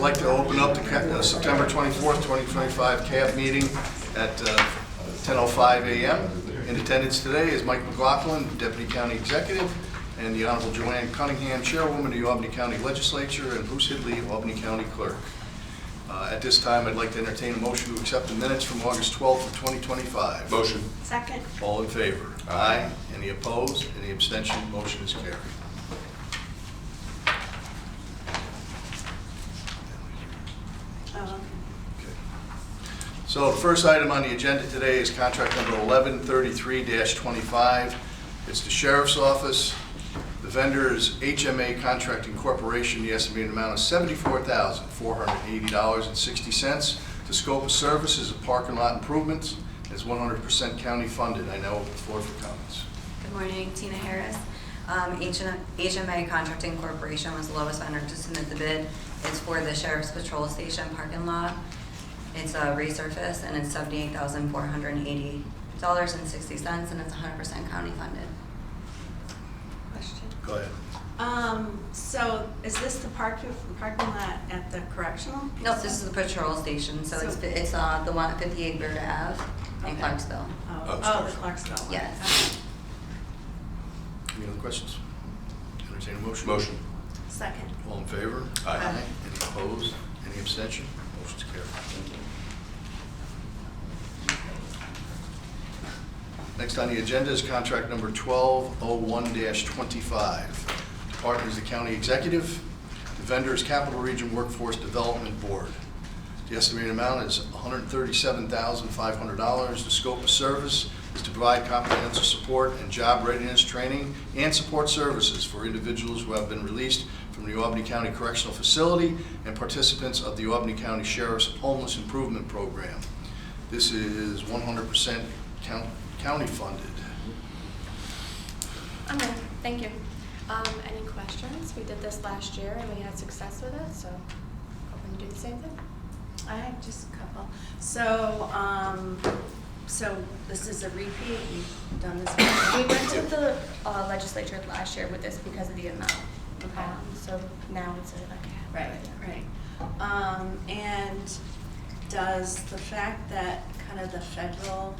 I'd like to open up the September 24th, 2025 CAB meeting at 10:05 a.m. In attendance today is Mike McLaughlin, Deputy County Executive, and the Honorable Joanne Cunningham, Chairwoman of the Albany County Legislature, and Bruce Hidley, Albany County Clerk. At this time, I'd like to entertain a motion to accept the minutes from August 12th of 2025. Motion. Second. All in favor? Aye. Any opposed? Any abstention? Motion is carried. So the first item on the agenda today is contract number 1133-25. It's the Sheriff's Office. The vendor is HMA Contracting Corporation. The estimated amount is $74,480.60. The scope of services is parking lot improvements. It's 100% county funded. I now open the floor for comments. Good morning, Tina Harris. HMA Contracting Corporation was the lowest vendor to submit the bid. It's for the Sheriff's Patrol Station parking lot. It's a resurface and it's $78,480.60 and it's 100% county funded. Question. Go ahead. So is this the parking lot at the correctional? No, this is the patrol station, so it's the one at 58 Berta Ave in Okay. Clarksville. Oh, the Clarksville one. Yes. Any other questions? Entertain a motion. Motion. Second. All in favor? Aye. Any opposed? Any abstention? Motion's carried. Next on the agenda is contract number 1201-25. Department is the county executive. The vendor is Capital Region Workforce Development Board. The estimated amount is $137,500. The scope of service is to provide comprehensive support and job readiness training and support services for individuals who have been released from the Albany County Correctional Facility and participants of the Albany County Sheriff's Homeless Improvement Program. This is 100% county funded. Okay, thank you. Any questions? We did this last year and we had success with it, so hoping to do the same thing. I have just a couple. So, so this is a repeat. You've done this before? We went to the legislature last year with this because of the amount. Okay. So now it's Right. And does the fact that kind of the federal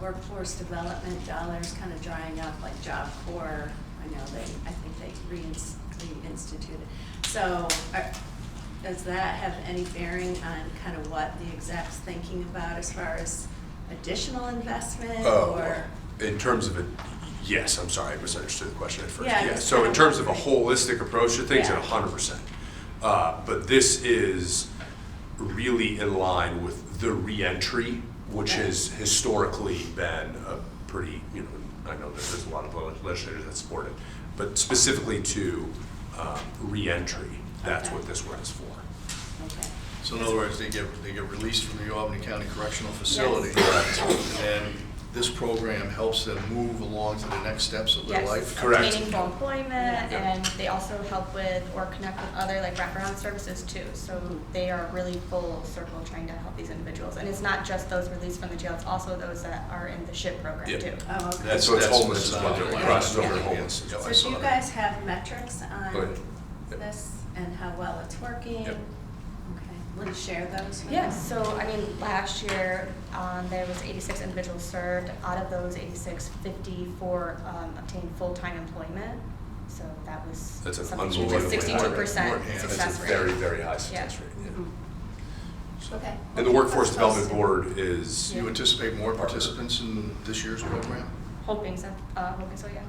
workforce development dollars kind of drying up, like Job Corps, I think they reinstituted. So does that have any bearing on kind of what the exec's thinking about as far as additional investment or? In terms of it, yes, I'm sorry, I misunderstood the question at first. Yeah, So in terms of a holistic approach to things, Yeah. 100%. But this is really in line with the reentry, which Right. has historically been a pretty, I know that there's a lot of legislators that support it, but specifically to reentry, that's Okay. what this one is for. Okay. So in other words, they get released from the Albany County Correctional Facility. And this program helps them move along to the next steps of their Yes. life. Correct. Meaningful employment, Yeah. and they also help with or connect with other like wraparound services too. So they are really full circle trying to help these individuals. And it's not just those released from the jail, it's also those that are in the SHIP program Yeah. too. Oh, okay. That's- So it's homeless as that's well, on there. crosses over to Yeah. homeless. Yep, I So saw do you that. guys have metrics Go on ahead. Yep. this and how well it's working? Yep. Okay, will you share those with Yes, us? so I mean, last year, there was 86 individuals served. Out of those 86, 54 obtained full-time employment. So that was That's an something huge, unbelievably high 62% rate. Yeah, success That's a rate. very, very high success Yeah. rate. Yeah. Mhm. Okay. And the Well, Workforce keep us Development posted. Board is, Do you anticipate more participants in this year's program? Hoping so, yeah.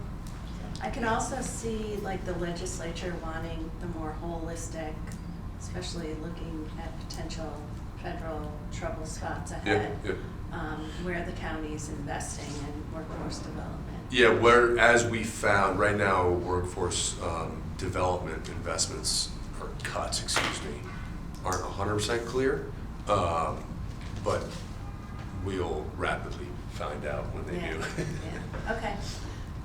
I can also see like the legislature wanting the more holistic, especially looking at potential federal trouble spots ahead. yeah. Where the county's investing in workforce development. Yeah, where, as we found, right now, workforce development investments, or cuts, aren't 100% clear, but we'll rapidly find out when they Yeah, do. yeah, okay.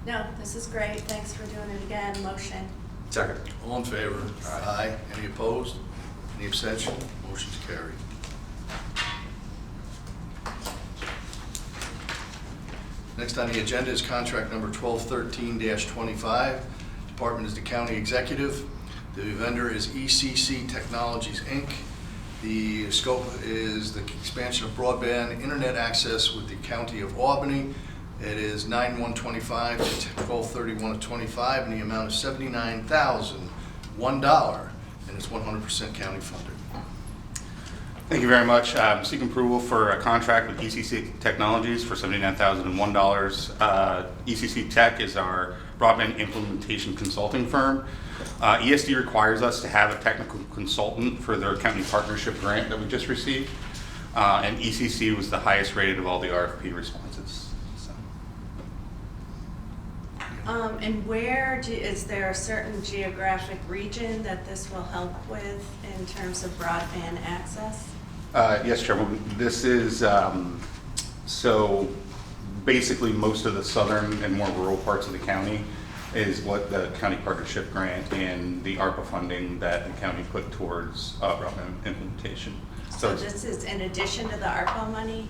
No, this is great, thanks for doing it again, motion. Second. All in favor? Aye. Any opposed? Any abstention? Motion's carried. Next on the agenda is contract number 1213-25. Department is the county executive. The vendor is ECC Technologies, Inc. The scope is the expansion of broadband internet access with the County of Albany. It is 9/1/25 to 12/31/25 in the amount of $79,001, and it's 100% county funded. Thank you very much. Seeking approval for a contract with ECC Technologies for $79,001. ECC Tech is our broadband implementation consulting firm. ESD requires us to have a technical consultant for their county partnership grant that we just received. And ECC was the highest rated of all the RFP responses. So. And where, is there a certain geographic region that this will help with in terms of broadband access? Yes, Chairwoman. This is, so basically most of the southern and more rural parts of the county is what the county partnership grant and the ARPA funding that the county put towards broadband implementation. So it's- this is in addition to the ARPA money?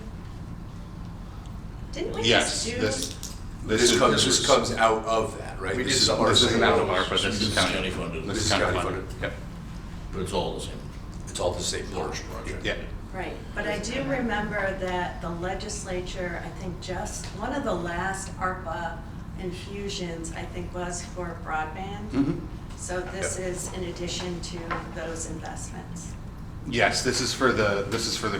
Didn't we Yes, just do? This comes out of that, right? We This did is some our This isn't single- out of ARPA, this This is is county. county funded. This This is is county county funded. Yep. But it's all the same. It's all the same Large part. project. Yeah. Right, but I do remember that the legislature, I think just, one of the last ARPA infusions, I think, was for broadband. Mhm. So this Yep. is in addition to those investments. Yes, this is for the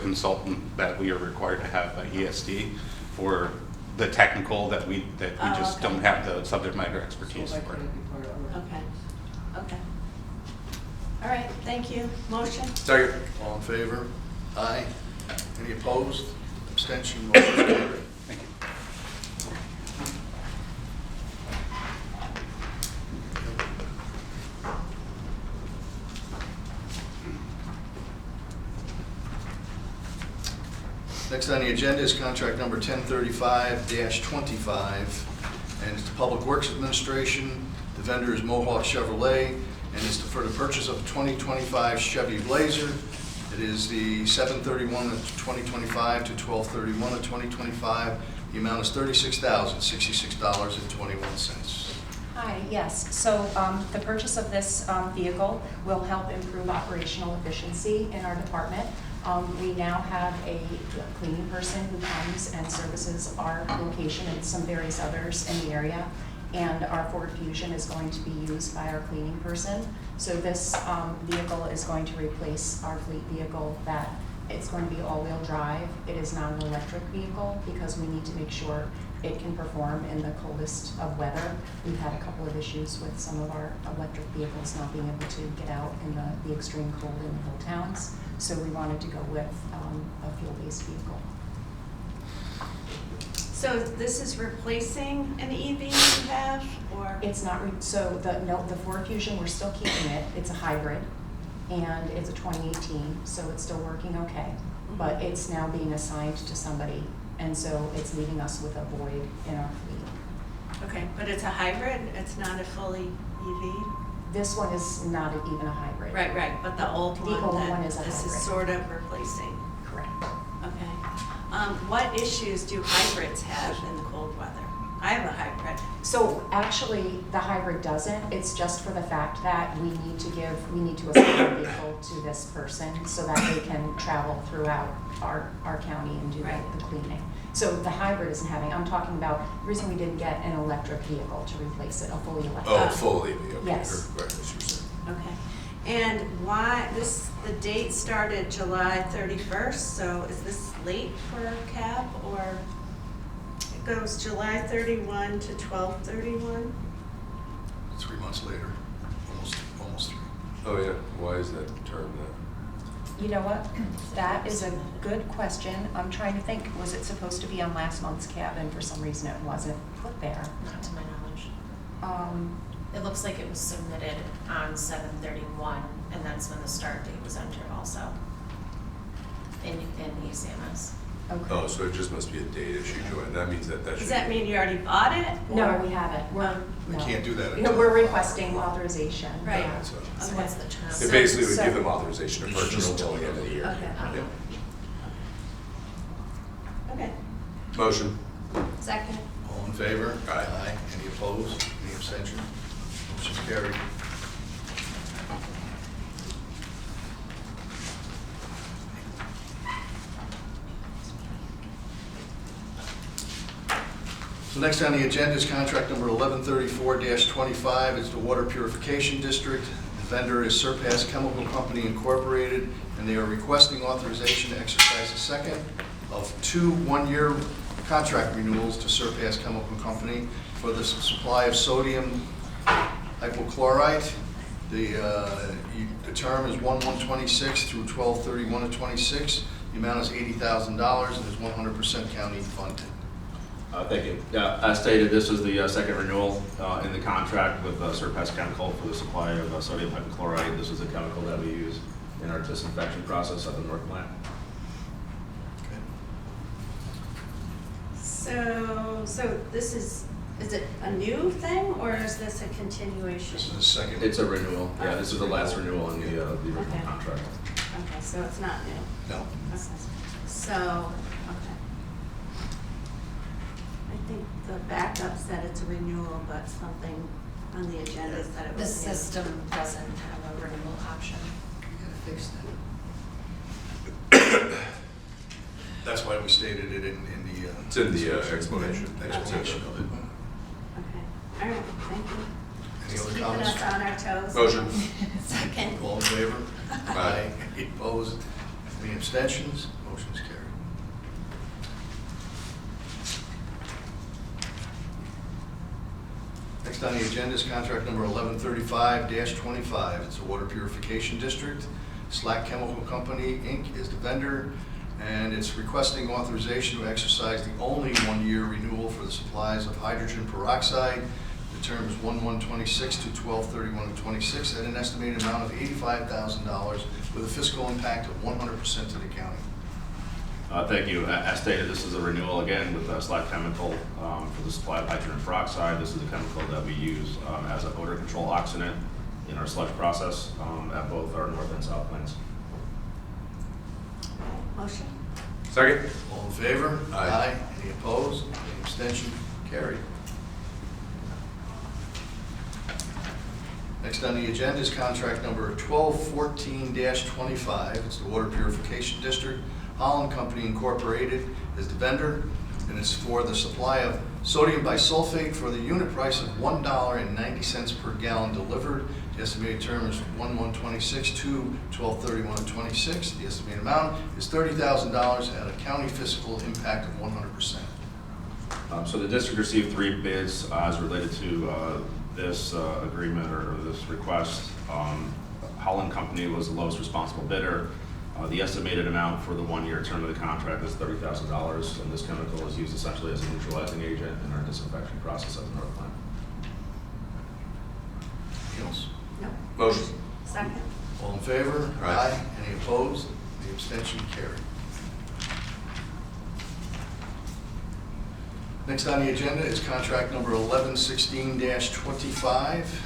consultant that we are required to have at ESD for the technical that we Oh, just okay. don't have the subject matter expertise for. Okay, okay. All right, thank you. Motion? Second. All in favor? Aye. Any opposed? Abstention? Motion carried. Thank you. Next on the agenda is contract number 1035-25, and it's the Public Works Administration. The vendor is Mohawk Chevrolet, and it's for the purchase of a 2025 Chevy Blazer. It is the 7/31 of 2025 to 12/31 of 2025. The amount is $36,066.21. Hi, yes. So the purchase of this vehicle will help improve operational efficiency in our department. We now have a cleaning person who comes and services our location and some various others in the area. And our Ford Fusion is going to be used by our cleaning person. So this vehicle is going to replace our fleet vehicle that it's going to be all-wheel drive. It is not an electric vehicle because we need to make sure it can perform in the coldest of weather. We've had a couple of issues with some of our electric vehicles not being able to get out in the extreme cold in the hill towns. So we wanted to go with a fuel-based vehicle. So this is replacing an EV you have, or? It's not, so the Ford Fusion, we're still keeping it. It's a hybrid, and it's a 2018, so it's still working okay. But it's now being assigned to somebody, and so it's leaving us with a void in our fleet. Okay, but it's a hybrid, it's not a fully EV? This one is not even a hybrid. Right, but the old The one old that one is a this is hybrid. sort of replacing. Correct. Okay. What issues do hybrids have in the cold weather? I have a hybrid. So actually, the hybrid doesn't. It's just for the fact that we need to assign a vehicle to this person so that they can travel throughout our county and do Right. the cleaning. So the hybrid isn't having, I'm talking about the reason we didn't get an electric vehicle to replace it, a fully electric. Oh, fully, okay. Yes. Right, that's what you're saying. Okay. And why, the date started July 31st, so is this late for a cab, or it goes July 31 to 12/31? 3 months later, almost 3. Oh, yeah, why is that term that? You know what? That is a good question. I'm trying to think, was it supposed to be on last month's cab and for some reason it wasn't put there? Not to my knowledge. It It looks like it was submitted on 7/31, and that's when the start date was entered also in ECMS. Okay. Oh, so it just must be a date issue, Joanne. That means that Does should. that mean you already bought it? No, or- we haven't. We're, We no. can't do that You know, until- we're requesting authorization. Right. Yeah. So So Okay. what's the term? it basically would So- give them authorization to purchase until the end of the year. Okay. Yeah. Okay. Motion. Second. All in favor? Aye. Any opposed? Any abstention? Motion carried. So next on the agenda is contract number 1134-25. It's the Water Purification District. The vendor is Surpass Chemical Company Incorporated, and they are requesting authorization to exercise the second of 2 one-year contract renewals to Surpass Chemical Company for the supply of sodium hypochlorite. The term is 1/1/26 through 12/31/26. The amount is $80,000 and is 100% county funded. Thank you. Yeah, as stated, this is the second renewal in the contract with Surpass Chemical for the supply of sodium hypochlorite. This is a chemical that we use in our disinfection process at the North Plant. Okay. So this is it a new thing, or is this a continuation? This is the second. It's a renewal. Yeah, this is the last renewal in the original Okay. contract. Okay, so it's not new. No. Okay. So, okay. I think the backup said it's a renewal, but something on the agenda said it The was new. system doesn't have a renewal option. We gotta fix that. That's why we stated it in the. It's in the explanation. Explanation of it. Okay, all right, thank you. Any Just other keeping comments? us on our toes. Motion. Second. All in favor? Aye. Any opposed? Any abstentions? Motion is carried. Next on the agenda is contract number 1135-25. It's the Water Purification District. Slack Chemical Company, Inc. is the vendor, and it's requesting authorization to exercise the only one-year renewal for the supplies of hydrogen peroxide. The term is 1/1/26 to 12/31/26 at an estimated amount of $85,000 with a fiscal impact of 100% to the county. Thank you. As stated, this is a renewal again with Slack Chemical for the supply of hydrogen peroxide. This is a chemical that we use as an odor control oxidant in our sludge process at both our north and south plants. Motion. Second? All in favor? Aye. Any opposed? Any abstention? Carried. Next on the agenda is contract number 1214-25. It's the Water Purification District. Holland Company Incorporated is the vendor, and it's for the supply of sodium bisulfate for the unit price of $1.90 per gallon delivered. The estimated term is 1/1/26 to 12/31/26. The estimated amount is $30,000 at a county fiscal impact of 100%. So the district received 3 bids as related to this agreement or this request. Holland Company was the lowest responsible bidder. The estimated amount for the one-year term of the contract is $30,000, and this chemical is used essentially as a neutralizing agent in our disinfection process at the North Plant. Anything else? No. Motion. Second. All in favor? Aye. Any opposed? The abstention carried. Next on the agenda is contract number 1116-25,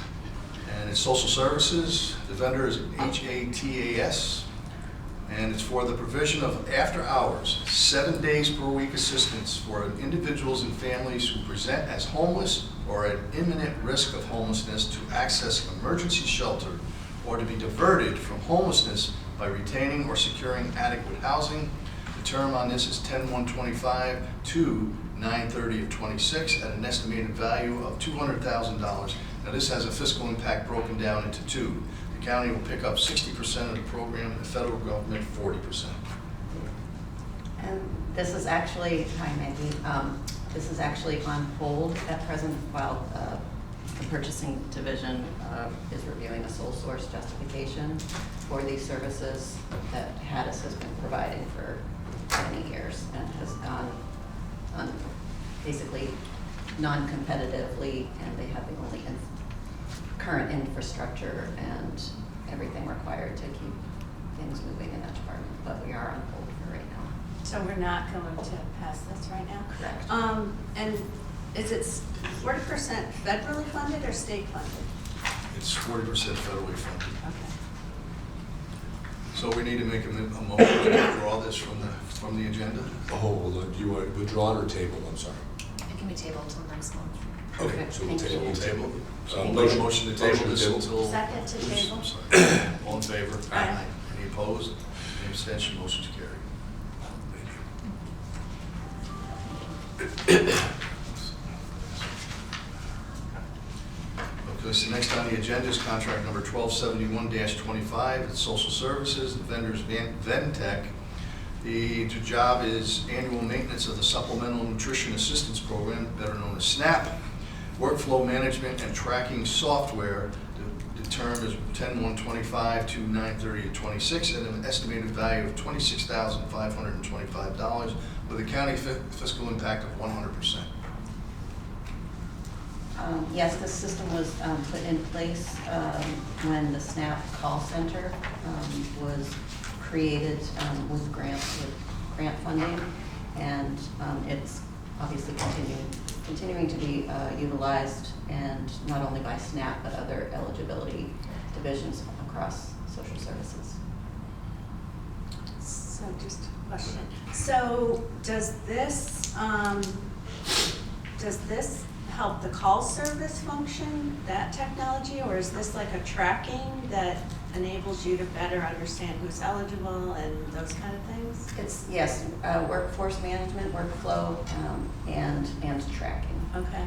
and it's social services. The vendor is HATAS, and it's for the provision of after-hours, 7 days per week assistance for individuals and families who present as homeless or at imminent risk of homelessness to access emergency shelter or to be diverted from homelessness by retaining or securing adequate housing. The term on this is 10/1/25 to 9/30/26 at an estimated value of $200,000. Now this has a fiscal impact broken down into 2. The county will pick up 60% of the program, the federal government 40%. And this is actually, hi Maggie, this is actually on hold at present while the purchasing division is reviewing a sole source justification for these services that Hattis has been providing for many years and has gone on basically non-competitively, and they have the only current infrastructure and everything required to keep things moving in that department, but we are on hold for right now. So we're not going to pass this right now? Correct. And is it 40% federally funded or state funded? It's 40% federally funded. Okay. So we need to make a motion to withdraw this from the agenda? Oh, well, do you want withdrawn or tabled? I'm sorry. It can be tabled until next month. Okay, so we'll Thank you. table. Motion to table this until. Second to table. All in favor? Aye. Any opposed? Any abstention? Motion's carried. This next on the agenda is contract number 1271-25, it's social services, the vendor's Ventec. The job is annual maintenance of the Supplemental Nutrition Assistance Program, better known as SNAP, workflow management and tracking software. The term is 10/1/25 to 9/30/26 at an estimated value of $26,525 with a county fiscal impact of 100%. Yes, this system was put in place when the SNAP call center was created with grant funding, and it's obviously continuing to be utilized, and not only by SNAP but other eligibility divisions across social services. So just a question. So does this help the call service function, that technology, or is this like a tracking that enables you to better understand who's eligible and those kind of things? It's, yes, workforce management, workflow, and tracking. Okay.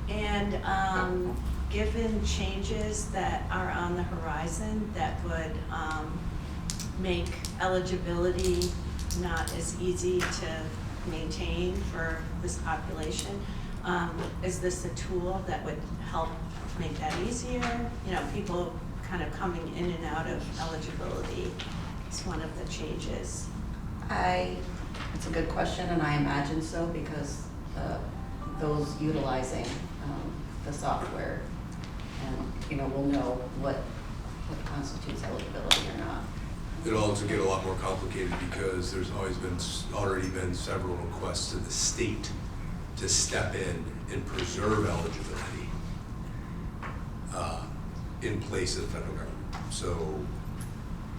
And given changes that are on the horizon that would make eligibility not as easy to maintain for this population, is this a tool that would help make that easier? You know, people kind of coming in and out of eligibility is one of the changes. It's a good question, and I imagine so, because those utilizing the software will know what constitutes eligibility or not. It'll also get a lot more complicated because there's already been several requests to the state to step in and preserve eligibility in place of the federal government. So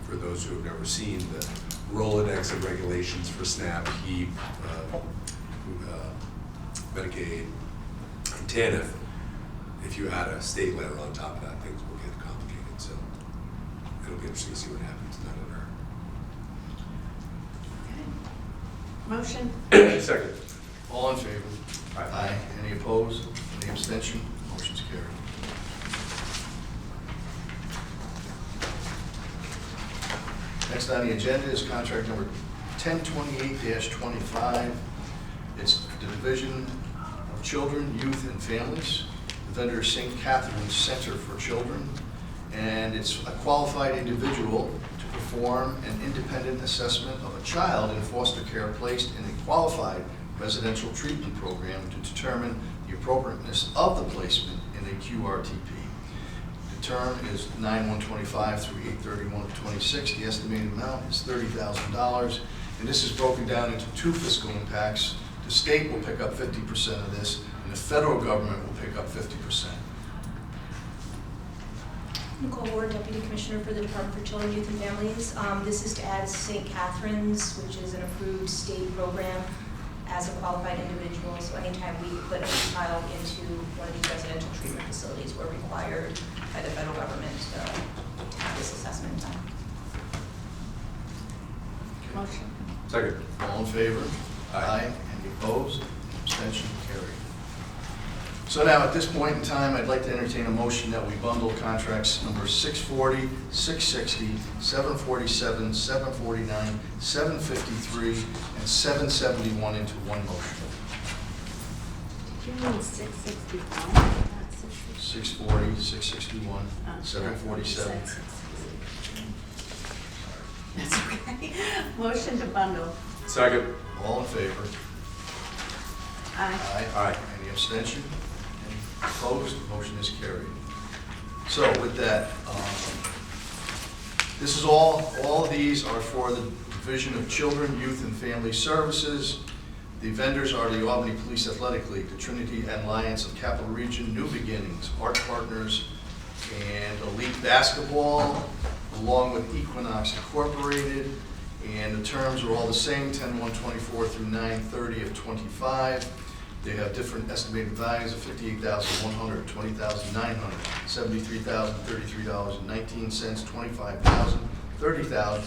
for those who have never seen the Rolodex of regulations for SNAP, HEAP, Medicaid, and TANF, if you add a state letter on top of that, things will get complicated. So it'll be interesting to see what happens in that order. Motion? Second. All in favor? Aye. Any opposed? Any abstention? Motion's carried. Next on the agenda is contract number 1028-25. It's the Division of Children, Youth, and Families. The vendor is St. Catherine's Center for Children, and it's a qualified individual to perform an independent assessment of a child in foster care placed in a qualified residential treatment program to determine the appropriateness of the placement in a QRTP. The term is 9/1/25 through 8/31/26. The estimated amount is $30,000, and this is broken down into two fiscal impacts. The state will pick up 50% of this, and the federal government will pick up 50%. Nicole Ward, Deputy Commissioner for the Department for Children, Youth, and Families. This is to add St. Catherine's, which is an approved state program, as a qualified individual. So anytime we put a child into one of these residential treatment facilities, we're required by the federal government to have this assessment done. Motion? Second. All in favor? Aye. Any opposed? Abstention? Carried. So now, at this point in time, I'd like to entertain a motion that we bundle contracts number 640, 660, 747, 749, 753, and 771 into one motion. Did you mean 661, not 660? 640, 661, 747. That's okay. Motion to bundle. Second. All in favor? Aye. Aye. Any abstention? Any opposed? Motion is carried. So with that, this is all of these are for the Division of Children, Youth, and Family Services. The vendors are the Albany Police Athletic League, the Trinity Alliance of Capital Region, New Beginnings, Art Partners, and Elite Basketball, along with Equinox Incorporated. And the terms are all the same, 10/1/24 through 9/30/25. They have different estimated values of $58,100, $20,900, $73,033.19, $25,000, $30,000,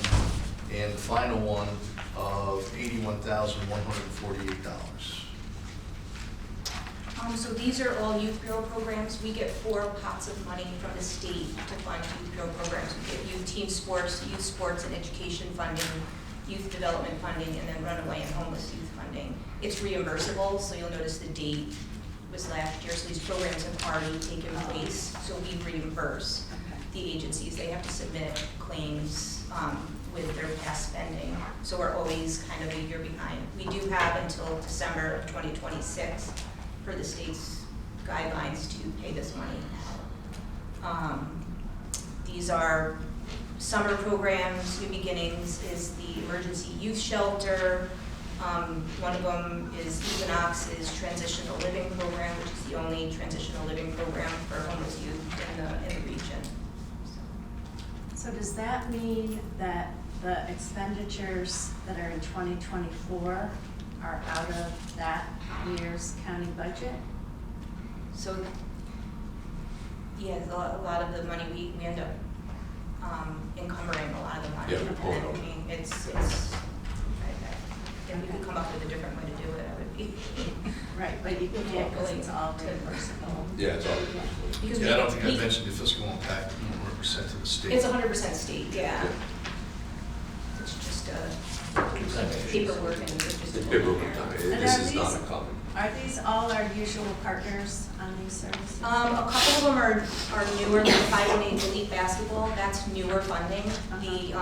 and the final one of $81,148. So these are all youth bureau programs. We get 4 pots of money from the state to fund youth bureau programs. We get youth team sports, youth sports and education funding, youth development funding, and then runaway and homeless youth funding. It's reimbursable, so you'll notice the date was last year, so these programs have already taken place, so we reimburse the agencies. They have to submit claims with their past spending, so we're always kind of a year behind. We do have until December of 2026 for the state's guidelines to pay this money out. These are summer programs. New Beginnings is the emergency youth shelter. One of them is Equinox's transitional living program, which is the only transitional living program for homeless youth in the region. So does that mean that the expenditures that are in 2024 are out of that year's county budget? So, yeah, a lot of the money, we end up encumbering a lot of the money. Yeah, we pull it And over. I mean, it's, if we could come up with a different way to do it, I would be. Right, but you can't because it's all reimbursable. Yeah, it's all. Because Yeah, I don't think I we- mentioned the fiscal impact, 100% to the state. It's 100% state, yeah. It's just paperwork and it's just. It's paperwork time. This is not uncommon. Are these all our usual partners on these services? A couple of them are newer, like 518 Elite Basketball, that's newer funding. The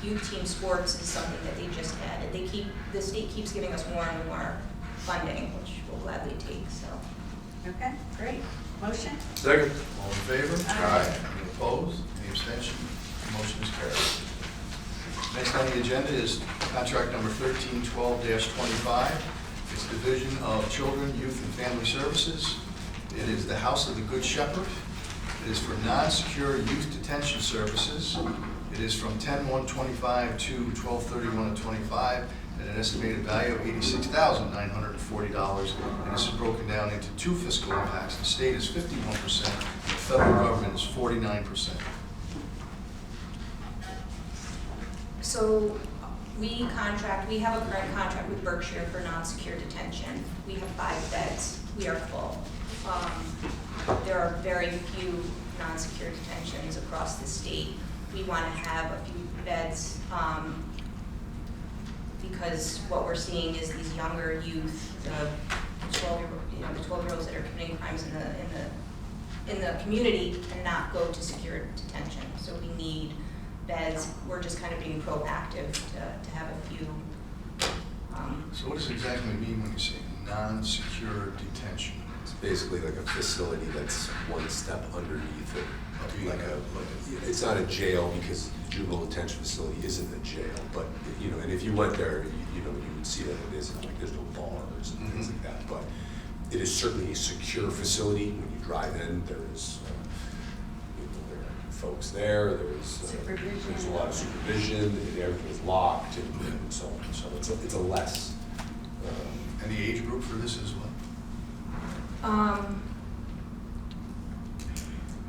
youth team sports is something that they just added. The state keeps giving us more and more funding, which we'll gladly take, so. Okay, great. Motion? Second. All in favor? Aye. Any opposed? Any abstention? Motion is carried. Next on the agenda is contract number 1312-25. It's Division of Children, Youth, and Family Services. It is the House of the Good Shepherd. It is for non-secure youth detention services. It is from 10/1/25 to 12/31/25 at an estimated value of $86,940. And this is broken down into 2 fiscal impacts. The state is 51%, and the federal government is 49%. So we have a current contract with Berkshire for non-secure detention. We have 5 beds. We are full. There are very few non-secure detentions across the state. We want to have a few beds because what we're seeing is these younger youth, the 12-year-olds that are committing crimes in the community cannot go to secure detention. So we need beds. We're just kind of being proactive to have a few. So what does it exactly mean when you say non-secure detention? It's basically like a facility that's one step underneath it. It's not a jail because the juvenile detention facility isn't a jail, but, and if you went there, you would see that it isn't, like there's no bars and things like that, but it is certainly a secure facility. When you drive in, there is, there are folks there, Supervision. there's a lot of supervision, everything is locked and so on, so it's a less. And the age group for this is what?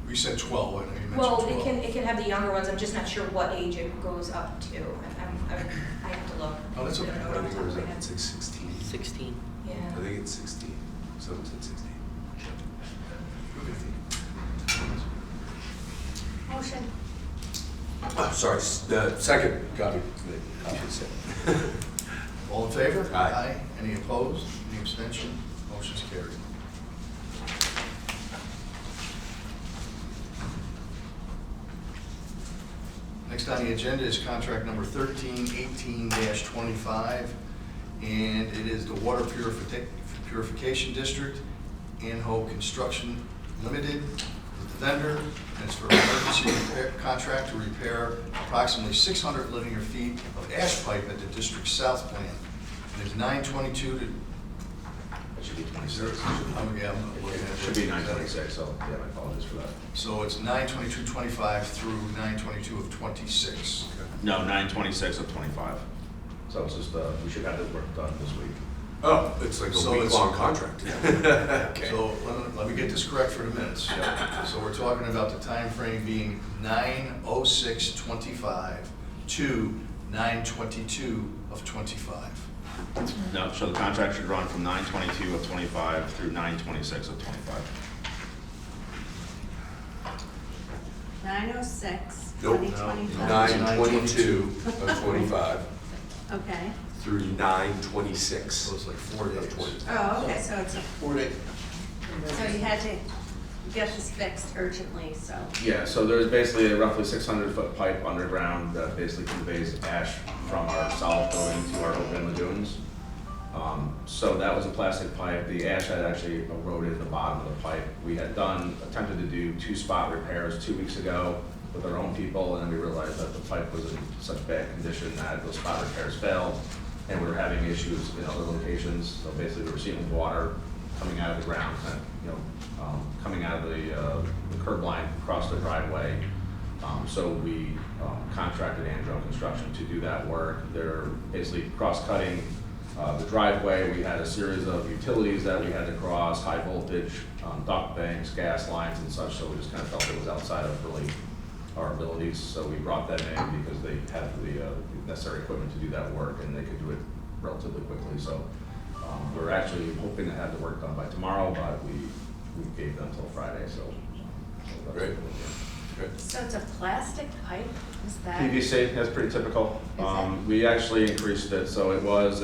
You said 12, I know you mentioned 12. Well, it can have the younger ones. I'm just not sure what age it goes up to. I have to look. Oh, that's okay. I don't know I off the think it top was of my like, head. it's like 16. 16. Yeah. I think it's 16. Someone said 16. Motion? Sorry, second copy. All in favor? Aye. Any opposed? Any abstention? Motion's carried. Next on the agenda is contract number 1318-25, and it is the Water Purification District, Anho Construction Limited, with the vendor, and it's for an emergency contract to repair approximately 600 linear feet of ash pipe at the district's south plant. It is 9/22 to. It should be 26. Yeah, I'm looking at it. Should be 9/26, so yeah, my apologies for that. So it's 9/22/25 through 9/22/26. No, 9/26 of 25. So it's just, we should have this work done this week. Oh, it's like So a it's- week-long contract. Okay. So let me get this correct for the minutes. So we're talking about the time frame being 9/06/25 to 9/22 of '25. No, so the contract should run from 9/22 of '25 through 9/26 of '25. 9/06, Nope. 2025. 9/22 of '25 Okay. through 9/26. So it's like 4 days. of '20. Oh, okay, so it's, 4 days. so you had to get this fixed urgently, so. Yeah, so there's basically a roughly 600-foot pipe underground that basically conveys ash from our solid building to our open lagoons. So that was a plastic pipe. The ash had actually eroded the bottom of the pipe. We had attempted to do 2 spot repairs 2 weeks ago with our own people, and then we realized that the pipe was in such bad condition that those spot repairs failed, and we were having issues in other locations. So basically, we were seeing water coming out of the ground, kind of, coming out of the curb line across the driveway. So we contracted Andro Construction to do that work. They're basically cross-cutting the driveway. We had a series of utilities that we had to cross, high voltage, duct banks, gas lines and such, so we just kind of felt it was outside of really our abilities. So we brought them in because they had the necessary equipment to do that work, and they could do it relatively quickly. So we're actually hoping to have the work done by tomorrow, but we gave them until Friday, so. that's Great. what we're doing. Good. So it's a plastic pipe, is that? PVC, that's pretty typical. Is it? We actually increased it, so it was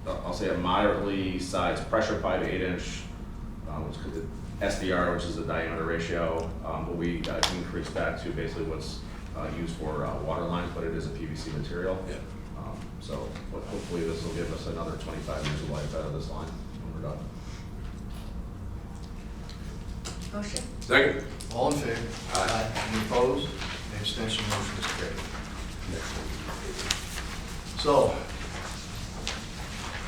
I'll say a moderately sized pressure pipe, 8-inch, which is the SDR, which is the diameter ratio, but we increased that to basically what's used for water lines, but it is a PVC material. Yeah. So hopefully this will give us another 25 years of life out of this line when we're done. Motion? Second. All in favor? Aye. Any opposed? Any abstention? Motion is carried. So,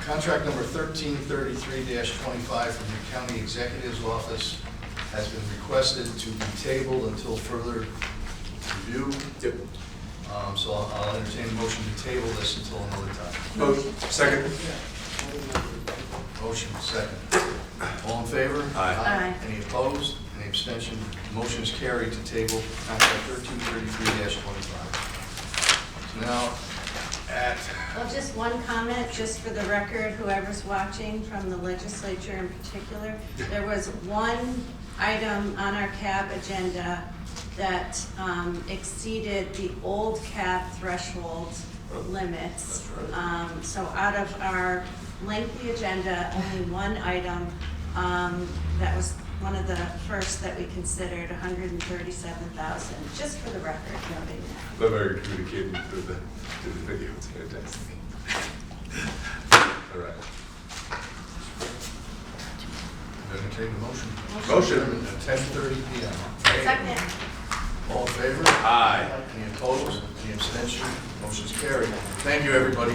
contract number 1333-25 from the County Executive's Office has been requested to be tabled until further review. Yep. So I'll entertain a motion to table this until another time. Motion. Second. Motion second. All in favor? Aye. Any opposed? Any abstention? Motion is carried to table contract 1333-25. So now, Well, just one comment, just for the record, whoever's watching from the legislature in particular. There was one item on our CAB agenda that exceeded the old CAB threshold limits. So out of our lengthy agenda, only one item that was one of the first that we considered, 137,000, just for the record, noting that. Love how you're communicating through the video. It's fantastic. All right. entertain the motion. Motion. At 10:30 PM. Second. All in favor? Aye. Any opposed? Any abstention? Motion's carried. Thank you, everybody.